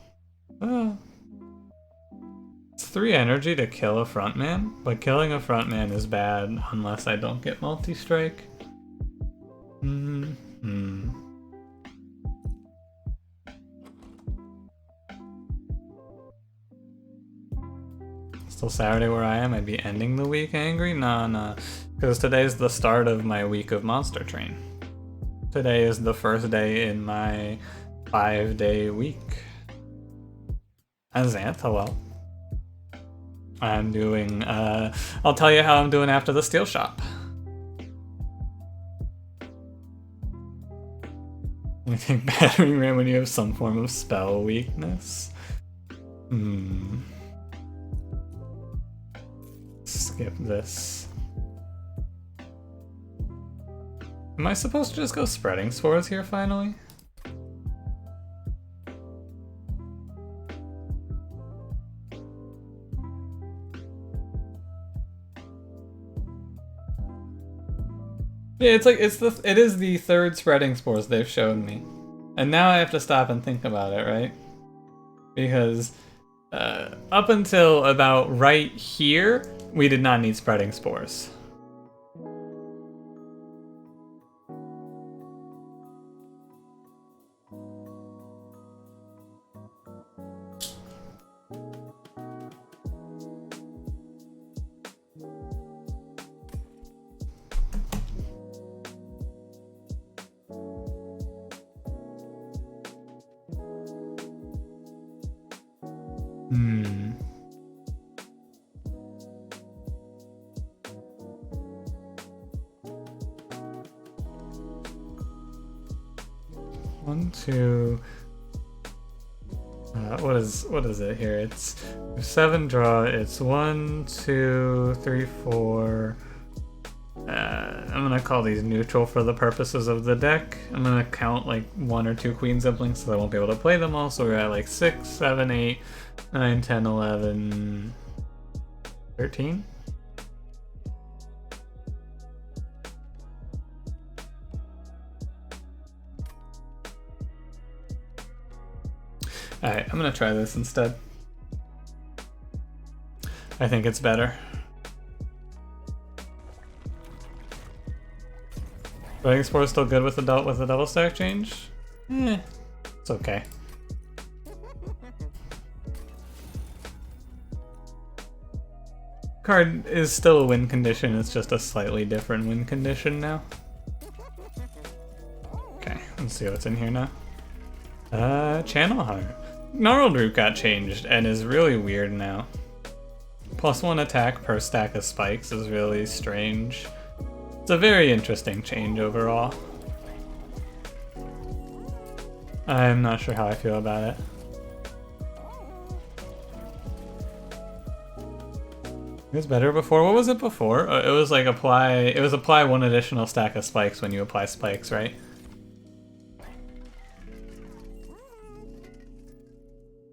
It's 3 energy to kill a frontman, but killing a frontman is bad unless I don't get multi-strike. Still Saturday where I am, I'd be ending the week angry? Nah. Because today's the start of my week of Monster Train. Today is the first day in my 5-day week. Xanth, hello. I'm doing, I'll tell you how I'm doing after the Steel Shop. You think Battering Ram when you have some form of spell weakness? Skip this. Am I supposed to just go Spreading Spores here finally? Yeah, it is the 3rd Spreading Spores they've shown me. And now I have to stop and think about it, right? Because up until about right here, we did not need Spreading Spores. One, two. What is it here? It's 7 draw. It's 1, 2, 3, 4. I'm gonna call these neutral for the purposes of the deck. I'm gonna count like 1 or 2 Queen Siblings so I won't be able to play them all. So we're at like 6, 7, 8, 9, 10, 11, 13. Alright, I'm gonna try this instead. I think it's better. Spreading Spore is still good with the double stack change? It's okay. Card is still a win condition, it's just a slightly different win condition now. Okay, let's see what's in here now. Channel Hunter. Gnarled Root got changed and is really weird now. +1 attack per stack of spikes is really strange. It's a very interesting change overall. I'm not sure how I feel about it. It was better before. What was it before? It was like apply 1 additional stack of spikes when you apply spikes, right?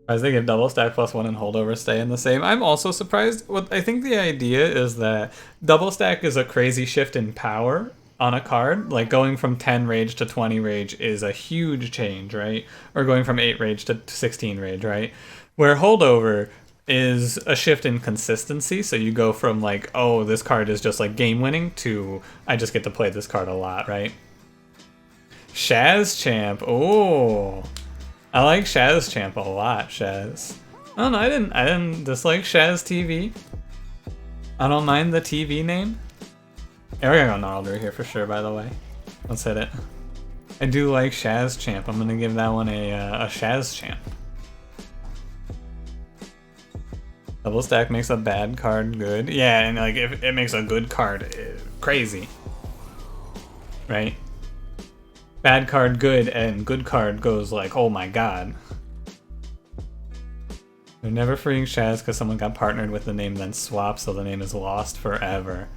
As they give double stack +1 and holdover stay in the same. I'm also surprised. I think the idea is that double stack is a crazy shift in power on a card. Like going from 10 rage to 20 rage is a huge change, right? Or going from 8 rage to 16 rage, right? Where holdover is a shift in consistency. So you go from like, oh, this card is just like game winning to I just get to play this card a lot, right? Shaz Champ. Oh, I like Shaz Champ a lot, Shaz. Oh no, I didn't dislike Shaz TV. I don't mind the TV name. Yeah, we're gonna go Gnarlder here for sure, by the way. Let's hit it. I do like Shaz Champ. I'm gonna give that one a Shaz Champ. Double stack makes a bad card good. Yeah, and like if it makes a good card crazy. Right? Bad card good and good card goes like, oh my god. They're never freeing Shaz because someone got partnered with the name then swapped, so the name is lost forever.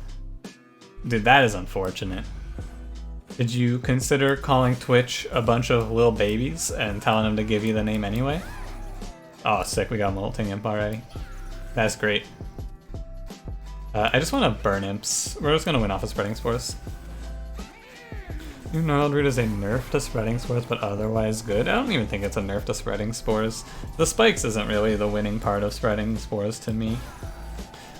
Dude, that is unfortunate. Did you consider calling Twitch a bunch of little babies and telling them to give you the name anyway? Oh, sick, we got Molting Imp already. That's great. I just want to burn Imps. We're just going to win off of Spreading Spores. New Gnarled Root is a nerf to Spreading Spores, but otherwise good. I don't even think it's a nerf to Spreading Spores. The spikes isn't really the winning part of Spreading Spores to me.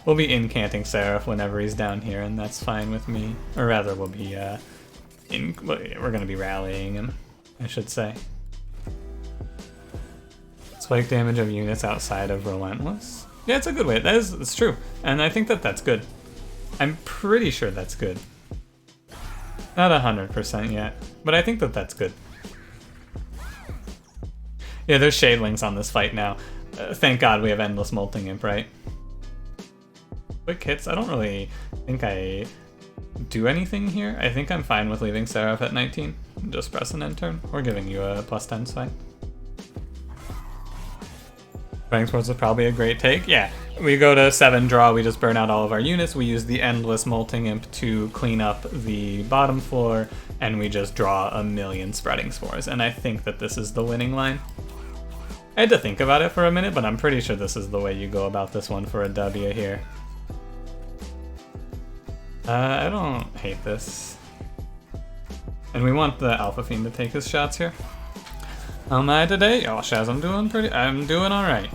We'll be incanting Seraph whenever he's down here, and that's fine with me. Or rather, we'll be, we're gonna be rallying him, I should say. Spike damage of units outside of Relentless. Yeah, it's a good way. It's true, and I think that that's good. I'm pretty sure that's good. Not 100% yet, but I think that that's good. Yeah, there's Shadelings on this fight now. Thank God we have Endless Molting Imp, right? Quick hits, I don't really think I do anything here. I think I'm fine with leaving Seraph at 19. Just press an end turn. Or giving you a +10's fine. Spreading Spores is probably a great take. Yeah, we go to 7 draw, we just burn out all of our units, we use the Endless Molting Imp to clean up the bottom floor, and we just draw a million Spreading Spores. And I think that this is the winning line. I had to think about it for a minute, but I'm pretty sure this is the way you go about this one for a W here. I don't hate this. And we want the Alpha Fiend to take his shots here. How am I today? Oh, Shaz, I'm doing alright.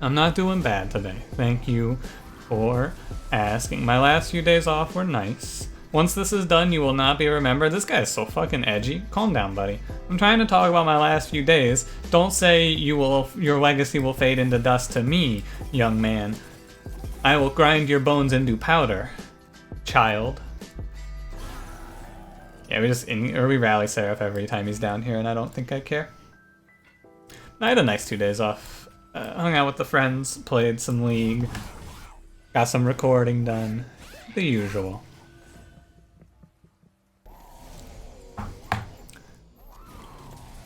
I'm not doing bad today. Thank you for asking. My last few days off were nice. Once this is done, you will not be remembered. This guy is so fucking edgy. Calm down, buddy. I'm trying to talk about my last few days. Don't say your legacy will fade into dust to me, young man. I will grind your bones into powder, child. Yeah, we rally Seraph every time he's down here, and I don't think I care. I had a nice 2 days off. Hung out with the friends, played some League, got some recording done. The usual.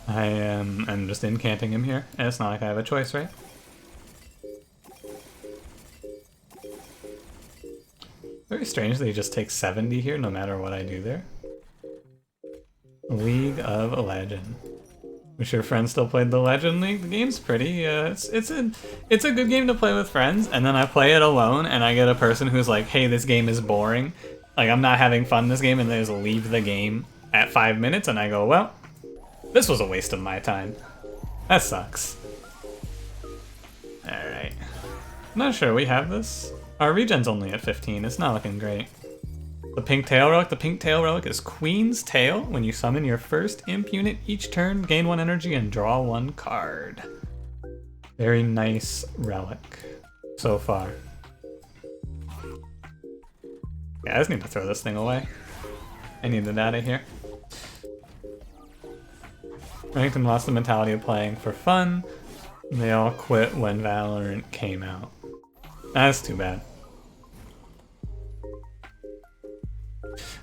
I'm just incanting him here, and it's not like I have a choice, right? Very strange that he just takes 70 here no matter what I do there. League of Legend. Wish your friends still played the Legend League. The game's pretty, it's a good game to play with friends, and then I play it alone and I get a person who's like, hey, this game is boring. Like, I'm not having fun in this game, and they just leave the game at 5 minutes, and I go, well, this was a waste of my time. That sucks. Alright. I'm not sure we have this. Our regen's only at 15, it's not looking great. The pink tail relic. The pink tail relic is Queen's Tail. When you summon your first imp unit each turn, gain 1 energy and draw 1 card. Very nice relic so far. Yeah, I just need to throw this thing away. I need it out of here. Remington lost the mentality of playing for fun. They all quit when Valorant came out. That's too bad.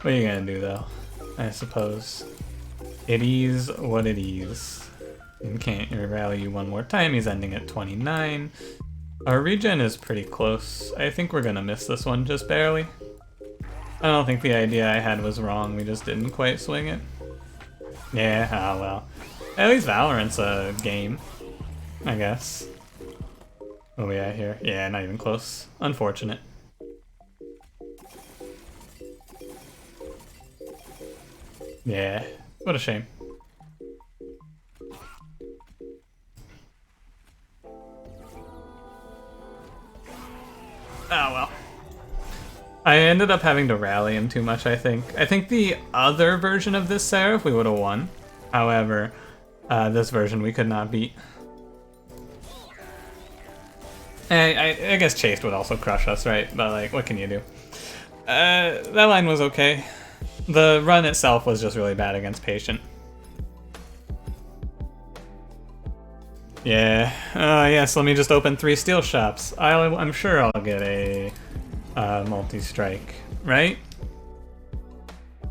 What are you gonna do though? I suppose. It is what it is. And can't rally you one more time. He's ending at 29. Our regen is pretty close. I think we're gonna miss this one just barely. I don't think the idea I had was wrong. We just didn't quite swing it. Yeah, ah well. At least Valorant's a game, I guess. What are we at here? Yeah, not even close. Unfortunate. Yeah, what a shame. Oh well. I ended up having to rally him too much, I think. I think the other version of this Seraph we would have won. However, this version we could not beat. I guess Chased would also crush us, right? But like, what can you do? That line was okay. The run itself was just really bad against Patient. Yeah. Yes, let me just open 3 steel shops. I'm sure I'll get a multi-strike, right?